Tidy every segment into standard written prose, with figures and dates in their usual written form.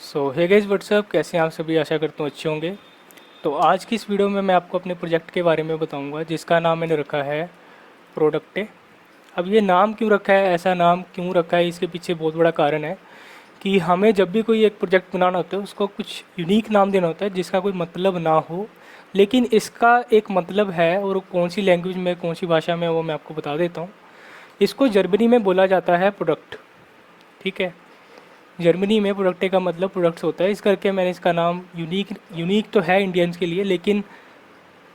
सो hey guys what's up, कैसे हैं आप सभी। आशा करता हूँ अच्छे होंगे। तो आज की इस वीडियो में मैं आपको अपने प्रोजेक्ट के बारे में बताऊंगा जिसका नाम मैंने रखा है प्रोडक्टे। अब ये नाम क्यों रखा है, ऐसा नाम क्यों रखा है, इसके पीछे बहुत बड़ा कारण है कि हमें जब भी कोई एक प्रोजेक्ट बनाना होता है उसको कुछ यूनिक नाम देना होता है जिसका कोई मतलब ना हो, लेकिन इसका एक मतलब है। और कौन सी लैंग्वेज में, कौन सी भाषा में, वो मैं आपको बता देता हूँ। इसको जर्मनी में बोला जाता है प्रोडक्ट। ठीक है, जर्मनी में प्रोडक्टे का मतलब प्रोडक्ट्स होता है। इस करके मैंने इसका नाम यूनिक यूनिक तो है इंडियंस के लिए, लेकिन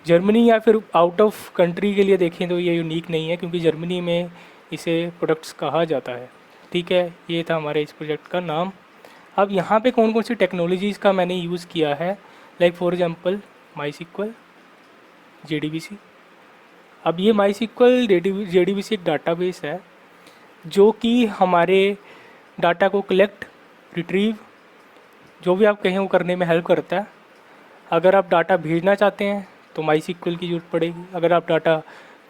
जर्मनी या फिर आउट ऑफ कंट्री के लिए देखें तो ये यूनिक नहीं है, क्योंकि जर्मनी में इसे प्रोडक्ट्स कहा जाता है। ठीक है, ये था हमारे इस प्रोजेक्ट का नाम। अब यहाँ पे कौन कौन सी टेक्नोलॉजीज़ का मैंने यूज़ किया है, like for example MySQL, JDBC। अब ये माई सिक्वल JDBC एक डाटाबेस है जो कि हमारे डाटा को कलेक्ट, रिट्रीव, जो भी आप कहें वो करने में हेल्प करता है। अगर आप डाटा भेजना चाहते हैं तो माई सिक्वल की ज़रूरत पड़ेगी। अगर आप डाटा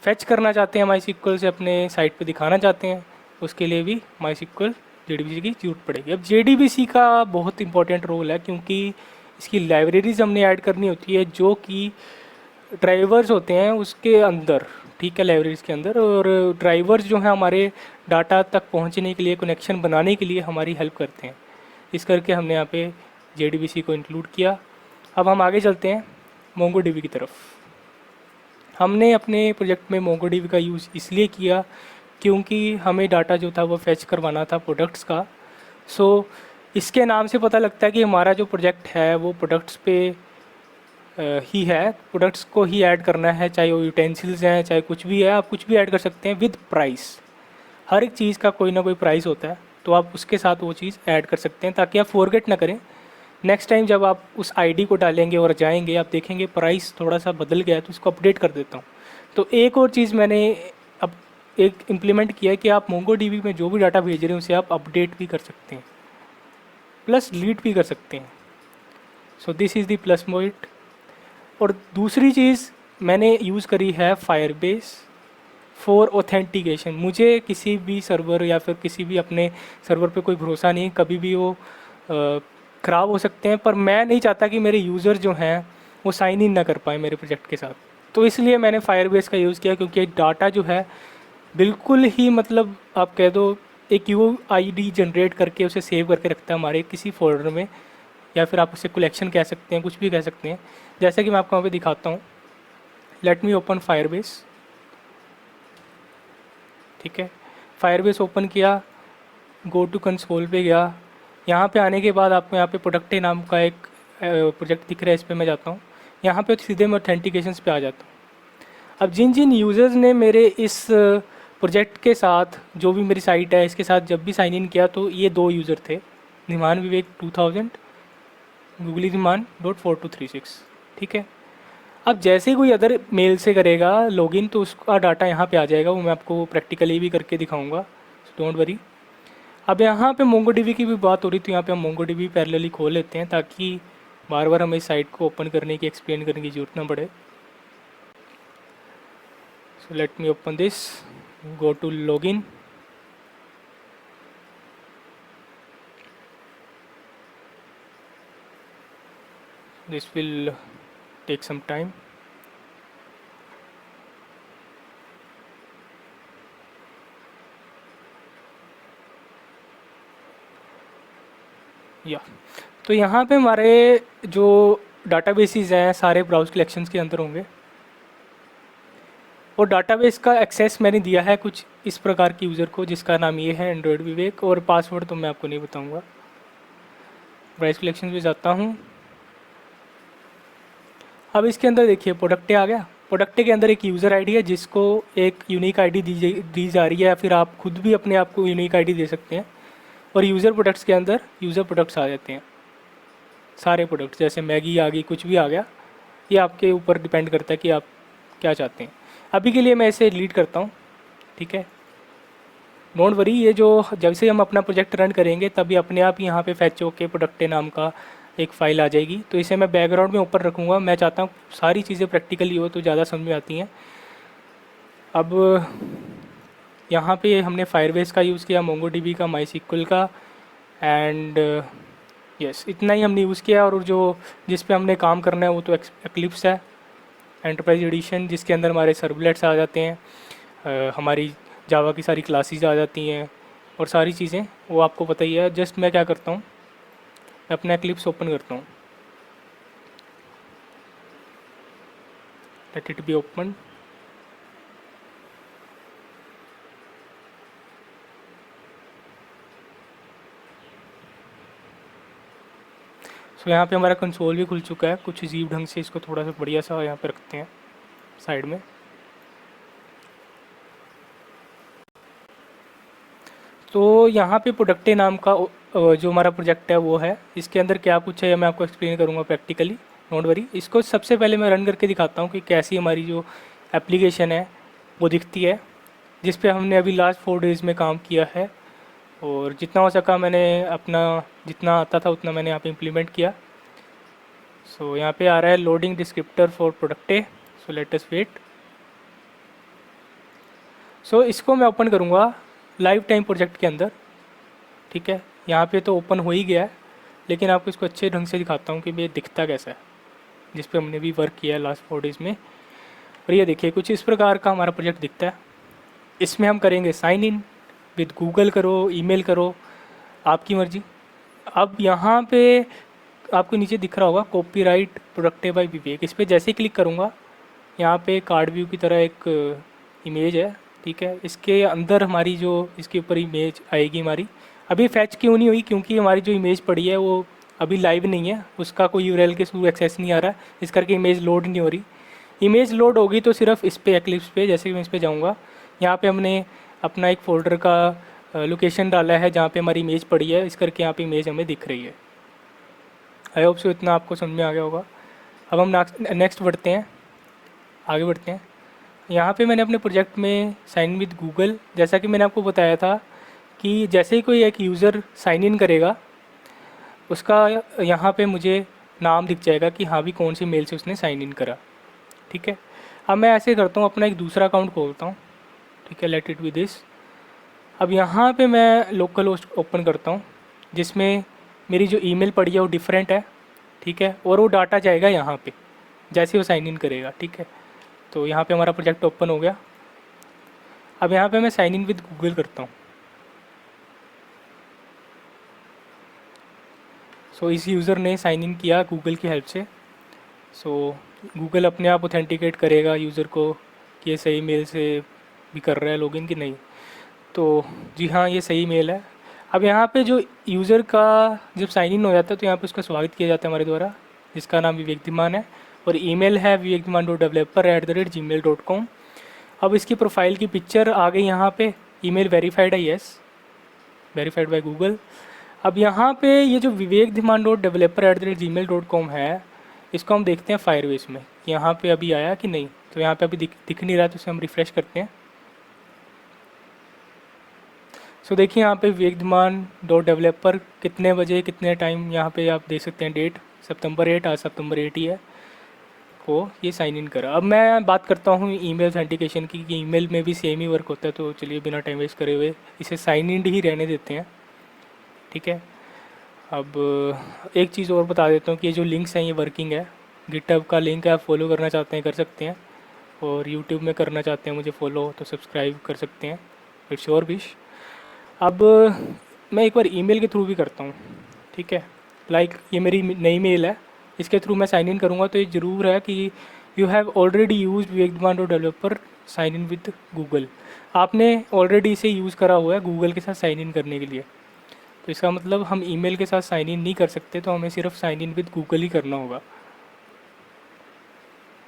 फैच करना चाहते हैं माई सिक्वल से, अपने साइट पे दिखाना चाहते हैं, उसके लिए भी माई सिक्वल JDBC की ज़रूरत पड़ेगी। अब JDBC का बहुत इंपॉर्टेंट रोल है, क्योंकि इसकी लाइब्रेरीज हमने ऐड करनी होती है जो कि ड्राइवर्स होते हैं उसके अंदर। ठीक है, लाइब्रेरीज के अंदर। और ड्राइवर्स जो हैं हमारे डाटा तक पहुंचने के लिए, कनेक्शन बनाने के लिए हमारी हेल्प करते हैं। इस करके हमने यहाँ पे JDBC को इंक्लूड किया। अब हम आगे चलते हैं MongoDB की तरफ। हमने अपने प्रोजेक्ट में MongoDB का यूज़ इसलिए किया क्योंकि हमें डाटा जो था वो फैच करवाना था प्रोडक्ट्स का। सो इसके नाम से पता लगता है कि हमारा जो प्रोजेक्ट है वो प्रोडक्ट्स पे ही है, प्रोडक्ट्स को ही ऐड करना है, चाहे वो यूटेंसिल्स हैं, चाहे कुछ भी है, आप कुछ भी ऐड कर सकते हैं विद प्राइस। हर एक चीज़ का कोई ना कोई प्राइस होता है, तो आप उसके साथ वो चीज़ ऐड कर सकते हैं ताकि आप फॉरगेट ना करें। नेक्स्ट टाइम जब आप उस आईडी को डालेंगे और जाएंगे, आप देखेंगे प्राइस थोड़ा सा बदल गया है, तो इसको अपडेट कर देता हूँ। तो एक और चीज़ मैंने अब एक इम्प्लीमेंट किया है कि आप MongoDB में जो भी डाटा भेज रहे हैं उसे आप अपडेट भी कर सकते हैं, प्लस डिलीट भी कर सकते हैं। So this is the plus point. और दूसरी चीज़ मैंने यूज़ करी है फायरबेस फॉर ऑथेंटिकेशन। मुझे किसी भी सर्वर या फिर किसी भी अपने सर्वर पे कोई भरोसा नहीं, कभी भी वो ख़राब हो सकते हैं, पर मैं नहीं चाहता कि मेरे यूज़र जो हैं वो साइन इन ना कर पाए मेरे प्रोजेक्ट के साथ। तो इसलिए मैंने फायरबेस का यूज़ किया, क्योंकि डाटा जो है बिल्कुल ही, मतलब आप कह दो, एक UID जनरेट करके उसे सेव करके रखता है हमारे किसी फोल्डर में, या फिर आप उसे कलेक्शन कह सकते हैं, कुछ भी कह सकते हैं। जैसे कि मैं आपको वहाँ पे दिखाता हूँ। Late me open Firebase. ठीक है, फायरबेस ओपन किया, गो टू कंसोल पे गया। यहाँ पे आने के बाद आपको यहाँ पे प्रोडक्टे नाम का एक प्रोजेक्ट दिख रहा है, इस पर मैं जाता हूँ। यहाँ पे सीधे मैं ऑथेंटिकेशंस पे आ जाता हूँ। अब जिन जिन यूज़र्स ने मेरे इस प्रोजेक्ट के साथ, जो भी मेरी साइट है इसके साथ जब भी साइन इन किया, तो ये दो यूज़र थे, निमान विवेक 2000, गूगली निमान .4236। ठीक है, अब जैसे ही कोई अदर मेल से करेगा लॉगिन तो उसका डाटा यहाँ पे आ जाएगा, वो मैं आपको प्रैक्टिकली भी करके दिखाऊंगा, डोंट वरी। अब यहाँ पे MongoDB की भी बात हो रही, तो यहाँ पे हम MongoDB पैरेलली खोल लेते हैं ताकि बार बार हमें इस साइट को ओपन करने की, एक्सप्लेन करने की ज़रूरत ना पड़े। So let me open this, go to login. This will take some time. या तो यहाँ पे हमारे जो डाटाबेसेस हैं सारे ब्राउज कलेक्शंस के अंदर होंगे, और डाटाबेस का एक्सेस मैंने दिया है कुछ इस प्रकार की यूज़र को जिसका नाम ये है एंड्रॉयड विवेक, और पासवर्ड तो मैं आपको नहीं बताऊंगा। ब्राउज कलेक्शन पे जाता हूँ। अब इसके अंदर देखिए प्रोडक्टे आ गया। प्रोडक्टे के अंदर एक यूज़र आईडी है जिसको एक यूनिक आईडी दी जा रही है, या फिर आप खुद भी अपने आप को यूनिक आईडी दे सकते हैं। और यूज़र प्रोडक्ट्स के अंदर यूज़र प्रोडक्ट्स आ जाते हैं, सारे प्रोडक्ट्स, जैसे मैगी आ गई, कुछ भी आ गया। ये आपके ऊपर डिपेंड करता है कि आप क्या चाहते हैं। अभी के लिए मैं इसे डिलीट करता हूँ। ठीक है, डोंट वरी, ये जो जब से हम अपना प्रोजेक्ट रन करेंगे तभी अपने आप यहाँ पे फैच होके प्रोडक्टे नाम का एक फ़ाइल आ जाएगी। तो इसे मैं बैकग्राउंड में ऊपर रखूँगा। मैं चाहता हूँ सारी चीज़ें प्रैक्टिकली हो तो ज़्यादा समझ में आती हैं। अब यहाँ पे हमने फायरबेस का यूज़ किया, MongoDB का, MySQL का, एंड यस, इतना ही हमने यूज़ किया। और जो जिस पे हमने काम करना है वो तो एक्लिप्स है, एंटरप्राइज एडिशन, जिसके अंदर हमारे सर्वलेट्स आ जाते हैं, हमारी जावा की सारी क्लासेस आ जाती हैं और सारी चीज़ें, वो आपको पता ही है। जस्ट मैं क्या करता हूँ, मैं अपना एक्लिप्स ओपन करता हूँ, लेट इट बी ओपन। सो यहाँ पे हमारा कंसोल भी खुल चुका है कुछ अजीब ढंग से। इसको थोड़ा सा बढ़िया सा यहाँ पे रखते हैं साइड में। तो यहाँ पे प्रोडक्टे नाम का जो हमारा प्रोजेक्ट है वो है। इसके अंदर क्या कुछ है मैं आपको एक्सप्लेन करूँगा प्रैक्टिकली, डोंट वरी। इसको सबसे पहले मैं रन करके दिखाता हूँ कि कैसी हमारी जो एप्लीकेशन है वो दिखती है, जिस पे हमने अभी लास्ट 4 डेज़ में काम किया है। और जितना हो सका मैंने अपना, जितना आता था उतना मैंने यहाँ पे इम्प्लीमेंट किया। सो यहाँ पे आ रहा है loading descriptor for product, so let us wait. So इसको मैं ओपन करूँगा लाइव टाइम प्रोजेक्ट के अंदर, ठीक है। यहाँ पे तो ओपन हो ही गया है, लेकिन आपको इसको अच्छे ढंग से दिखाता हूँ कि ये दिखता कैसा है, जिस पे हमने भी वर्क किया है लास्ट 4 डेज़ में। और ये देखिए कुछ इस प्रकार का हमारा प्रोजेक्ट दिखता है। इसमें हम करेंगे साइन इन विद गूगल, करो ईमेल करो, आपकी मर्जी। अब यहाँ पे आपको नीचे दिख रहा होगा कॉपीराइट प्रोडक्टे बाय विवेक, इस पर जैसे ही क्लिक करूँगा यहाँ पे कार्ड व्यू की तरह एक इमेज है, ठीक है। इसके अंदर हमारी जो इसके ऊपर इमेज आएगी हमारी, अभी फैच क्यों नहीं हुई, क्योंकि हमारी जो इमेज पड़ी है वो अभी लाइव नहीं है, उसका कोई यूआरएल के थ्रू एक्सेस नहीं आ रहा है, इस करके इमेज लोड नहीं हो रही। इमेज लोड होगी तो सिर्फ इस पे एक्लिप्स पे, जैसे कि मैं इस पे जाऊँगा, यहाँ पे हमने अपना एक फ़ोल्डर का लोकेशन डाला है जहाँ पे हमारी इमेज पड़ी है, इस करके यहाँ पे इमेज हमें दिख रही है। आई होप सो इतना आपको समझ में आ गया होगा। अब हम नेक्स्ट बढ़ते हैं, आगे बढ़ते हैं। यहाँ पे मैंने अपने प्रोजेक्ट में साइन विद गूगल, जैसा कि मैंने आपको बताया था कि जैसे ही कोई एक यूज़र साइन इन करेगा उसका यहाँ पे मुझे नाम दिख जाएगा कि हाँ भी कौन सी मेल से उसने साइन इन करा, ठीक है। अब मैं ऐसे करता हूँ, अपना एक दूसरा अकाउंट खोलता हूँ, ठीक है, लेट इट बी दिस। अब यहाँ पे मैं लोकल होस्ट ओपन करता हूँ, जिसमें मेरी जो ईमेल पड़ी है वो डिफरेंट है, ठीक है। और वो डाटा जाएगा यहाँ पे जैसे वो साइन इन करेगा, ठीक है। तो यहाँ पे हमारा प्रोजेक्ट ओपन हो गया। अब यहाँ पे मैं साइन इन विद गूगल करता हूँ। सो इस यूज़र ने साइन इन किया गूगल की हेल्प से। सो गूगल अपने आप ऑथेंटिकेट करेगा यूज़र को कि ये सही मेल से भी कर रहा है लॉगिन कि नहीं। तो जी हाँ, ये सही मेल है। अब यहाँ पे जो यूज़र का जब साइन इन हो जाता है तो यहाँ पे उसका स्वागत किया जाता है हमारे द्वारा, जिसका नाम विवेक धीमान है, और ईमेल है vivekdhiman.developer@gmail.com। अब इसकी प्रोफाइल की पिक्चर आ गई यहाँ पे, ईमेल वेरीफाइड है, यस, वेरीफाइड बाय गूगल। अब यहाँ पे ये जो vivekdhiman.developer@gmail.com है, इसको हम देखते हैं फायरबेस में कि यहाँ पे अभी आया कि नहीं। तो यहाँ पे अभी दिख नहीं रहा, तो इसे हम रिफ़्रेश करते हैं। सो देखिए यहाँ पे विवेकधीमान.developer कितने बजे कितने टाइम, यहाँ पे आप देख सकते हैं डेट सितंबर 8, आज सितंबर 8 ही है को ये साइन इन करा। अब मैं बात करता हूँ ईमेल ऑथेंटिकेशन की, कि ईमेल में भी सेम ही वर्क होता है। तो चलिए बिना टाइम वेस्ट करे हुए इसे साइन इन ही रहने देते हैं, ठीक है। अब एक चीज़ और बता देता हूँ कि ये जो लिंक्स हैं ये वर्किंग है। गिटहब का लिंक है, आप फॉलो करना चाहते हैं कर सकते हैं, और यूट्यूब में करना चाहते हैं मुझे फॉलो तो सब्सक्राइब कर सकते हैं, इट्स योर विश। अब मैं एक बार ईमेल के थ्रू भी करता हूँ, ठीक है। लाइक ये मेरी नई मेल है, इसके थ्रू मैं साइन इन करूँगा तो ये ज़रूर है कि यू हैव ऑलरेडी यूज विवेकधीमान.developer साइन इन विद गूगल। आपने ऑलरेडी इसे यूज़ करा हुआ है गूगल के साथ साइन इन करने के लिए। तो इसका मतलब हम ईमेल के साथ साइन इन नहीं कर सकते, तो हमें सिर्फ साइन इन विद गूगल ही करना होगा।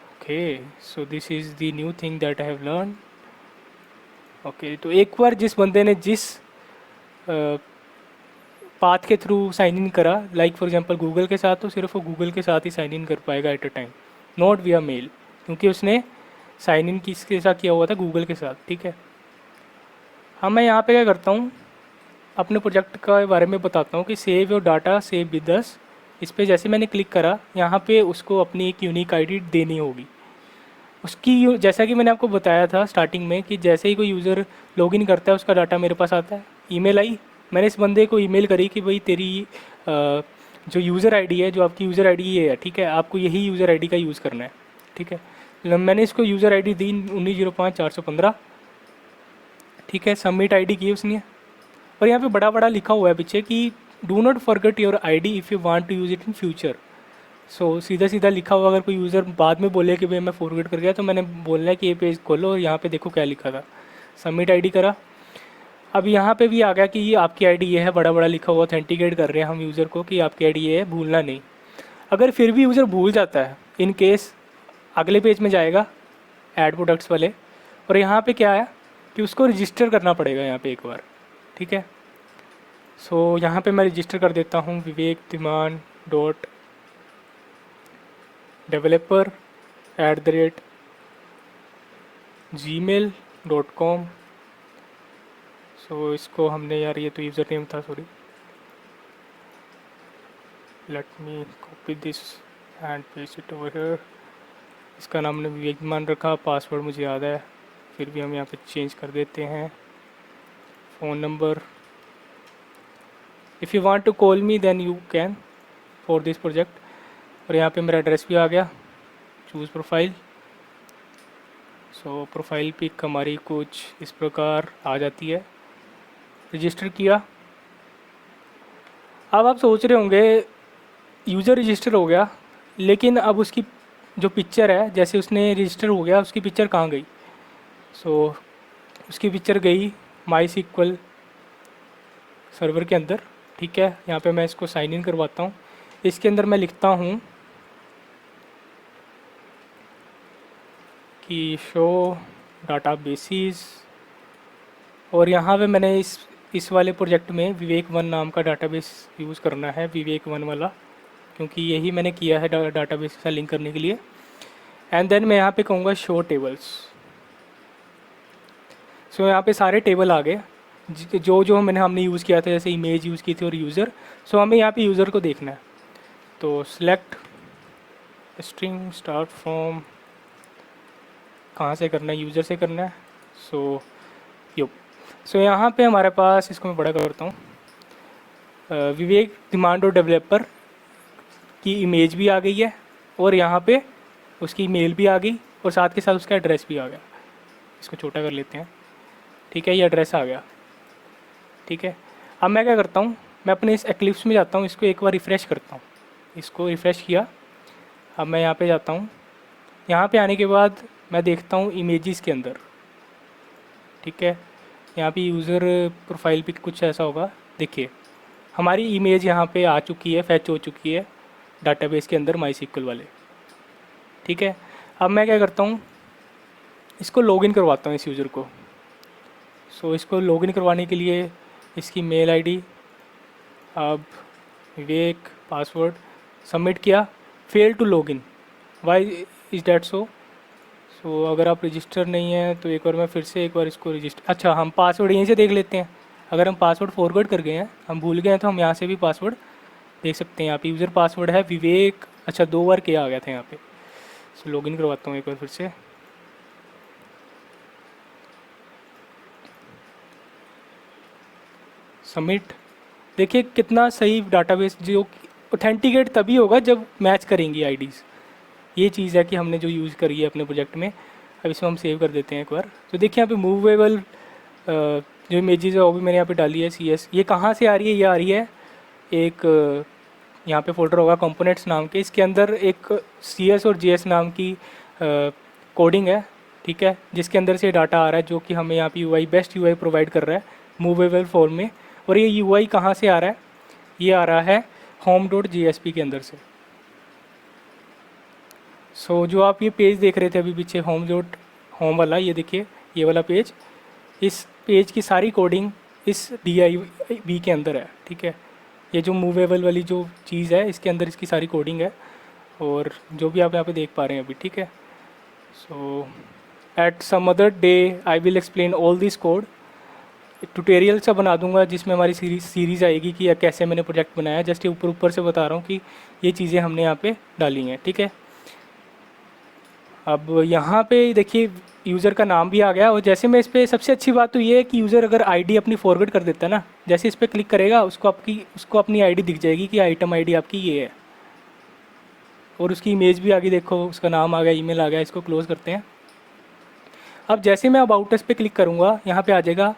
Okay, so this is the new thing that I have learn. Okay, तो एक बार जिस बंदे ने जिस पाथ के थ्रू साइन इन करा, लाइक फॉर एग्जांपल गूगल के साथ, तो सिर्फ वो गूगल के साथ ही साइन इन कर पाएगा एट अ टाइम, नॉट विया मेल, क्योंकि उसने साइन इन किसके साथ किया हुआ था, गूगल के साथ, ठीक है। हाँ, मैं यहाँ पे क्या करता हूँ, अपने प्रोजेक्ट के बारे में बताता हूँ कि save your data save with us. इस पर जैसे मैंने क्लिक करा, यहाँ पे उसको अपनी एक यूनिक आईडी देनी होगी उसकी। जैसा कि मैंने आपको बताया था स्टार्टिंग में कि जैसे ही कोई यूज़र लॉगिन करता है उसका डाटा मेरे पास आता है। ईमेल आई, मैंने इस बंदे को ईमेल करी कि भाई तेरी जो यूज़र आईडी है, जो आपकी यूज़र आईडी ये है, ठीक है, आपको यही यूज़र आईडी का यूज़ करना है, ठीक है। मैंने इसको यूज़र आईडी दी 1905/415, ठीक है। सबमिट आईडी की उसने, और यहाँ पे बड़ा बड़ा लिखा हुआ है पीछे कि do not forget your ID if you want to use it in future. So सीधा सीधा लिखा हुआ, अगर कोई यूज़र बाद में बोले कि भाई मैं फॉरगेट कर गया, तो मैंने बोलना है कि ये पेज खोलो और यहाँ पे देखो क्या लिखा था। सबमिट आईडी करा। अब यहाँ पे भी आ गया कि ये आपकी आईडी ये है, बड़ा बड़ा लिखा हुआ, ऑथेंटिकेट कर रहे हैं हम यूज़र को कि आपकी आईडी ये है, भूलना नहीं। अगर फिर भी यूज़र भूल जाता है, इन केस अगले पेज में जाएगा ऐड प्रोडक्ट्स वाले, और यहाँ पे क्या है कि उसको रजिस्टर करना पड़ेगा यहाँ पे एक बार, ठीक है। सो यहाँ पे मैं रजिस्टर कर देता हूँ vivekdiman.developer@gmail.com। सो इसको हमने, यार ये तो यूज़र नेम था, sorry, let me copy this and paste it over here. इसका नाम हमने विवेक मान रखा, पासवर्ड मुझे याद है, फिर भी हम यहाँ पे चेंज कर देते हैं। Phone number, if you want to call me then you can for this project. और यहाँ पे मेरा एड्रेस भी आ गया। Choose profile. So profile pic हमारी कुछ इस प्रकार आ जाती है। रजिस्टर किया। अब आप सोच रहे होंगे यूज़र रजिस्टर हो गया, लेकिन अब उसकी जो पिक्चर है, जैसे उसने रजिस्टर हो गया, उसकी पिक्चर कहाँ गई? सो उसकी पिक्चर गई माई सीक्वल सर्वर के अंदर, ठीक है। यहाँ पे मैं इसको साइन इन करवाता हूँ। इसके अंदर मैं लिखता हूँ कि शो डाटा बेसिस, और यहाँ पे मैंने इस वाले प्रोजेक्ट में विवेक वन नाम का डाटाबेस यूज़ करना है, विवेक वन वाला, क्योंकि यही मैंने किया है डाटाबेस के साथ लिंक करने के लिए। एंड देन मैं यहाँ पे कहूँगा शो टेबल्स। सो यहाँ पे सारे टेबल आ गए जो जो हमने यूज़ किया था, जैसे इमेज यूज़ की थी और यूज़र। सो हमें यहाँ पे यूज़र को देखना है, तो सिलेक्ट स्ट्रिंग स्टार्ट फ्रॉम, कहाँ से करना है? यूज़र से करना है। सो यहाँ पे हमारे पास, इसको मैं बड़ा करता हूँ, विवेक डिमांड और डेवलपर की इमेज भी आ गई है, और यहाँ पे उसकी ईमेल भी आ गई, और साथ के साथ उसका एड्रेस भी आ गया। इसको छोटा कर लेते हैं, ठीक है। ये एड्रेस आ गया, ठीक है। अब मैं क्या करता हूँ, मैं अपने इस एक्लिप्स में जाता हूँ, इसको एक बार रिफ़्रेश करता हूँ। इसको रिफ़्रेश किया। अब मैं यहाँ पे जाता हूँ। यहाँ पे आने के बाद मैं देखता हूँ इमेजेस के अंदर, ठीक है। यहाँ पे यूज़र प्रोफाइल पिक कुछ ऐसा होगा। देखिए हमारी इमेज यहाँ पे आ चुकी है, फैच हो चुकी है डाटाबेस के अंदर माईसीक्वल वाले, ठीक है। अब मैं क्या करता हूँ, इसको लॉगिन करवाता हूँ इस यूज़र को। सो इसको लॉगिन करवाने के लिए इसकी मेल आईडी, अब विवेक, पासवर्ड, सबमिट किया। Fail to login, why is that so? So अगर आप रजिस्टर नहीं है तो एक बार मैं फिर से एक बार इसको रजिस्टर, अच्छा हम पासवर्ड यहीं से देख लेते हैं। अगर हम पासवर्ड फॉरवर्ड कर गए हैं, हम भूल गए हैं, तो हम यहाँ से भी पासवर्ड देख सकते हैं। यहाँ पे यूज़र पासवर्ड है विवेक, अच्छा 2 बार क्या आ गया था यहाँ पे। सो लॉगिन करवाता हूँ एक बार फिर से। सबमिट। देखिए कितना सही डाटाबेस, जो ऑथेंटिकेट तभी होगा जब मैच करेंगी आईडीज़। ये चीज़ है कि हमने जो यूज़ करी है अपने प्रोजेक्ट में। अब इसमें हम सेव कर देते हैं एक बार। तो देखिए यहाँ पे मूवेबल जो इमेजेस है वो भी मैंने यहाँ पे डाली है। CS ये कहाँ से आ रही है? ये आ रही है एक यहाँ पे फोल्डर होगा कंपोनेंट्स नाम के, इसके अंदर एक CS और JS नाम की कोडिंग है, ठीक है, जिसके अंदर से डाटा आ रहा है, जो कि हमें यहाँ पे UI बेस्ट UI प्रोवाइड कर रहा है मूवेबल फॉर्म में। और ये UI कहाँ से आ रहा है? ये आ रहा है home.jsp के अंदर से। सो जो आप ये पेज देख रहे थे अभी पीछे, होम वाला, ये देखिए ये वाला पेज, इस पेज की सारी कोडिंग इस DIV के अंदर है, ठीक है। ये जो मूवेबल वाली जो चीज़ है, इसके अंदर इसकी सारी कोडिंग है, और जो भी आप यहाँ पे देख पा रहे हैं अभी, ठीक है। So at some other day I will explain all this code. Tutorial सा बना दूंगा जिसमें हमारी सीरीज़ आएगी कि कैसे मैंने प्रोजेक्ट बनाया। जस्ट ऊपर ऊपर से बता रहा हूँ कि ये चीज़ें हमने यहाँ पे डाली हैं, ठीक है। अब यहाँ पे देखिए यूज़र का नाम भी आ गया। और जैसे मैं इस पर, सबसे अच्छी बात तो ये है कि यूज़र अगर आईडी अपनी फॉरवर्ड कर देता है ना, जैसे इस पर क्लिक करेगा उसको अपनी आईडी दिख जाएगी कि आइटम आईडी आपकी ये है, और उसकी इमेज भी आ गई, देखो उसका नाम आ गया, ईमेल आ गया। इसको क्लोज़ करते हैं। अब जैसे मैं अबाउट अस पे क्लिक करूँगा, यहाँ पे आ जाएगा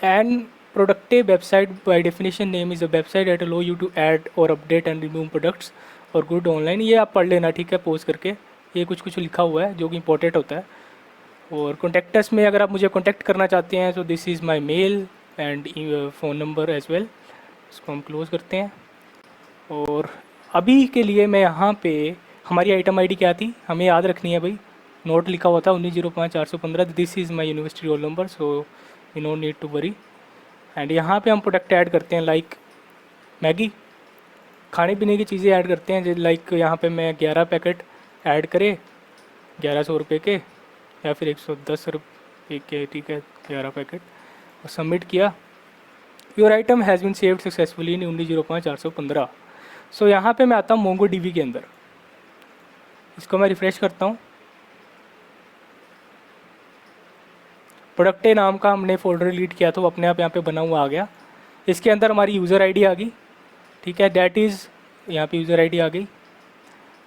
an productive website by definition name is a website at allow you to add और अपडेट एंड रिमूव प्रोडक्ट्स और गुड ऑनलाइन। ये आप पढ़ लेना, ठीक है, पोज करके। ये कुछ कुछ लिखा हुआ है जो कि इंपॉर्टेंट होता है। और कॉन्टेक्टस में अगर आप मुझे कॉन्टैक्ट करना चाहते हैं तो this is my mail and phone number as well. इसको हम क्लोज़ करते हैं। और अभी के लिए मैं यहाँ पे, हमारी आइटम आईडी क्या थी हमें याद रखनी है भाई, नोट लिखा हुआ था 1905-415। This is my university roll number, so you no need to worry. And यहाँ पे हम प्रोडक्ट ऐड करते हैं, लाइक मैगी, खाने पीने की चीज़ें ऐड करते हैं। लाइक यहाँ पे मैं 11 पैकेट ऐड करे 1100 रुपये के, या फिर 110 रुपये के, ठीक है, 11 पैकेट, और सबमिट किया। Your item has been saved successfully in 1905-415। So यहाँ पे मैं आता हूँ मोंगो डीबी के अंदर। इसको मैं रिफ़्रेश करता हूँ। प्रोडक्ट नाम का हमने फ़ोल्डर डिलीट किया तो अपने आप यहाँ पे बना हुआ आ गया। इसके अंदर हमारी यूज़र आईडी आ गई, ठीक है, डैट इज़, यहाँ पे यूज़र आईडी आ गई,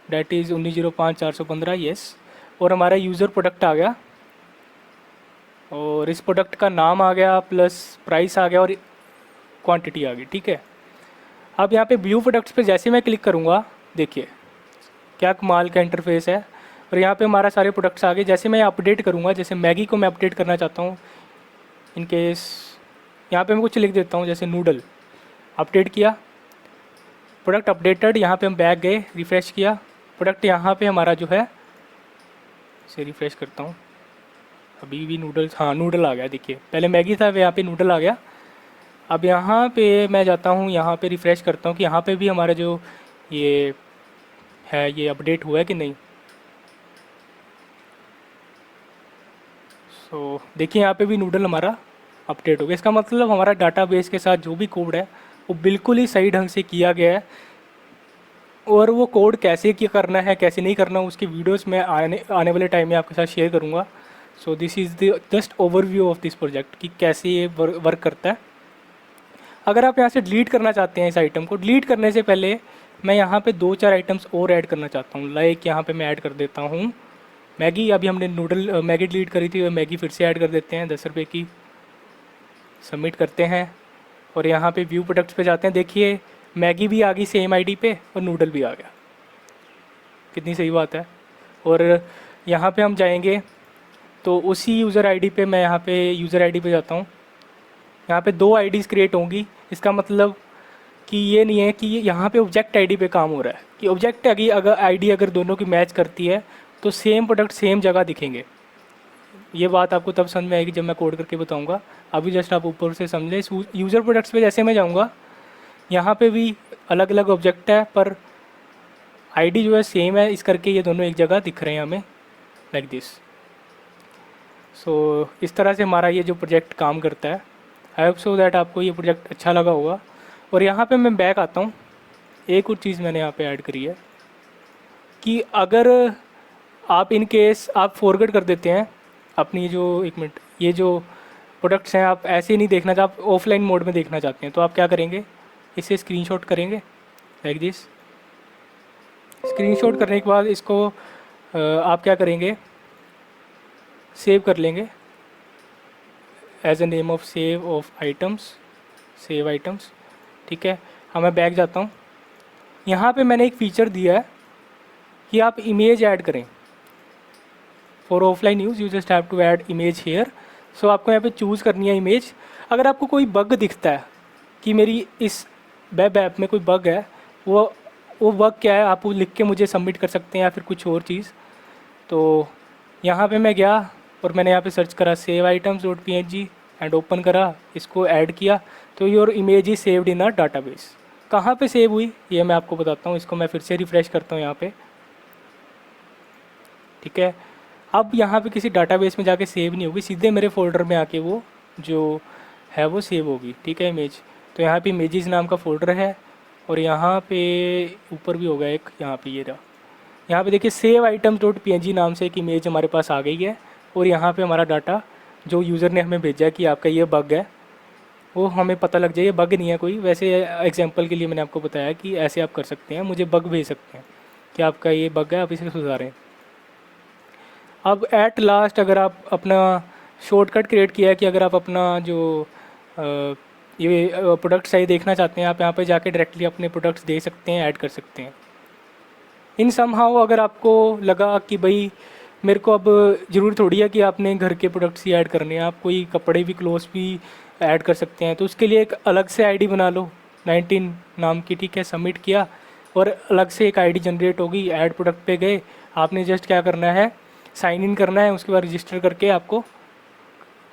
डैट इज़ 1905-415, येस। और हमारा यूज़र प्रोडक्ट आ गया, और इस प्रोडक्ट का नाम आ गया, प्लस प्राइस आ गया, और क्वांटिटी आ गई, ठीक है। अब यहाँ पे व्यू प्रोडक्ट्स पे जैसे मैं क्लिक करूँगा, देखिए क्या कमाल का इंटरफेस है। और यहाँ पे हमारा सारे प्रोडक्ट्स आ गए। जैसे मैं अपडेट करूँगा, जैसे मैगी को मैं अपडेट करना चाहता हूँ, इन केस यहाँ पे मैं कुछ लिख देता हूँ, जैसे नूडल, अपडेट किया, प्रोडक्ट अपडेटेड। यहाँ पे हम बैक गए, रिफ़्रेश किया, प्रोडक्ट यहाँ पे हमारा जो है, इसे रिफ़्रेश करता हूँ, अभी भी नूडल्स, हाँ नूडल आ गया, देखिए पहले मैगी था, यहाँ पे नूडल आ गया। अब यहाँ पे मैं जाता हूँ, यहाँ पे रिफ़्रेश करता हूँ कि यहाँ पे भी हमारा जो ये है ये अपडेट हुआ है कि नहीं। सो देखिए यहाँ पे भी नूडल हमारा अपडेट हो गया। इसका मतलब हमारा डाटाबेस के साथ जो भी कोड है वो बिल्कुल ही सही ढंग से किया गया है। और वो कोड कैसे क्या करना है, कैसे नहीं करना, उसकी वीडियोस मैं आने वाले टाइम में आपके साथ शेयर करूँगा। So this is the just overview of this project कि कैसे ये वर्क करता है। अगर आप यहाँ से डिलीट करना चाहते हैं इस आइटम को, डिलीट करने से पहले मैं यहाँ पे 2-4 आइटम्स और ऐड करना चाहता हूँ। लाइक यहाँ पे मैं ऐड कर देता हूँ मैगी। अभी हमने नूडल मैगी डिलीट करी थी, मैगी फिर से ऐड कर देते हैं 10 रुपये की, सबमिट करते हैं। और यहाँ पे व्यू प्रोडक्ट्स पे जाते हैं, देखिए मैगी भी आ गई सेम आईडी पे, और नूडल भी आ गया, कितनी सही बात है। और यहाँ पे हम जाएंगे तो उसी यूज़र आईडी पे, मैं यहाँ पे यूज़र आईडी पे जाता हूँ, यहाँ पे 2 आईडीज़ क्रिएट होंगी। इसका मतलब कि ये नहीं है कि यहाँ पे ऑब्जेक्ट आईडी पे काम हो रहा है, कि ऑब्जेक्ट आईडी अगर दोनों की मैच करती है तो सेम प्रोडक्ट सेम जगह दिखेंगे। ये बात आपको तब समझ में आएगी जब मैं कोड करके बताऊंगा। अभी जस्ट आप ऊपर से समझ लें। यूज़र प्रोडक्ट्स पे जैसे मैं जाऊंगा, यहाँ पे भी अलग अलग ऑब्जेक्ट है पर आईडी जो है सेम है, इस करके ये दोनों एक जगह दिख रहे हैं हमें, लाइक दिस। सो इस तरह से हमारा ये जो प्रोजेक्ट काम करता है। आई होप सो दैट आपको ये प्रोजेक्ट अच्छा लगा होगा। और यहाँ पे मैं बैक आता हूँ, एक और चीज़ मैंने यहाँ पे ऐड करी है कि अगर आप इन केस आप फॉरवर्ड कर देते हैं अपनी जो, एक मिनट, ये जो प्रोडक्ट्स हैं आप ऐसे नहीं देखना चाहते, आप ऑफलाइन मोड में देखना चाहते हैं, तो आप क्या करेंगे, इसे स्क्रीनशॉट करेंगे लाइक दिस। स्क्रीनशॉट करने के बाद इसको आप क्या करेंगे, सेव कर लेंगे as a name of save of items, save items, ठीक है। हाँ, मैं बैक जाता हूँ। यहाँ पे मैंने एक फ़ीचर दिया है कि आप इमेज ऐड करें। For offline use you just have to add image here. So आपको यहाँ पे चूज़ करनी है इमेज। अगर आपको कोई बग दिखता है कि मेरी इस वेब ऐप में कोई बग है, वो बग क्या है आप वो लिख के मुझे सबमिट कर सकते हैं, या फिर कुछ और चीज़। तो यहाँ पे मैं गया और मैंने यहाँ पे सर्च करा save items dot png and open करा, इसको ऐड किया, तो your image is saved in a database. कहाँ पे सेव हुई ये मैं आपको बताता हूँ। इसको मैं फिर से रिफ़्रेश करता हूँ यहाँ पे, ठीक है। अब यहाँ पे किसी डाटाबेस में जाके सेव नहीं होगी, सीधे मेरे फोल्डर में आके वो जो है वो सेव होगी, ठीक है, इमेज। तो यहाँ पे इमेजेस नाम का फ़ोल्डर है, और यहाँ पे ऊपर भी होगा एक, यहाँ पे ये रहा। यहाँ पे देखिए सेव आइटम्स डॉट png नाम से एक इमेज हमारे पास आ गई है। और यहाँ पे हमारा डाटा जो यूज़र ने हमें भेजा कि आपका ये बग है वो हमें पता लग जाए। ये बग नहीं है कोई, वैसे एग्जांपल के लिए मैंने आपको बताया कि ऐसे आप कर सकते हैं, मुझे बग भेज सकते हैं कि आपका ये बग है, आप इसे सुधारें। अब एट लास्ट अगर आप अपना शॉर्टकट क्रिएट किया है कि अगर आप अपना जो ये प्रोडक्ट सही देखना चाहते हैं, आप यहाँ पे जाके डायरेक्टली अपने प्रोडक्ट्स देख सकते हैं, ऐड कर सकते हैं। इन समहाउ अगर आपको लगा कि भाई मेरे को अब ज़रूरी थोड़ी है कि आपने घर के प्रोडक्ट्स ही ऐड करने हैं, आप कोई कपड़े भी क्लोथ्स भी ऐड कर सकते हैं, तो उसके लिए एक अलग से आईडी बना लो 19 नाम की, ठीक है। सबमिट किया और अलग से एक आईडी जनरेट होगी। ऐड प्रोडक्ट पे गए, आपने जस्ट क्या करना है, साइन इन करना है, उसके बाद रजिस्टर करके आपको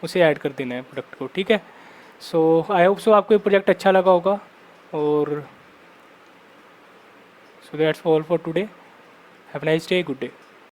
उसे ऐड कर देना है प्रोडक्ट को, ठीक है। सो आई होप सो आपको ये प्रोजेक्ट अच्छा लगा होगा। और so that's all for today. Have nice day, good day.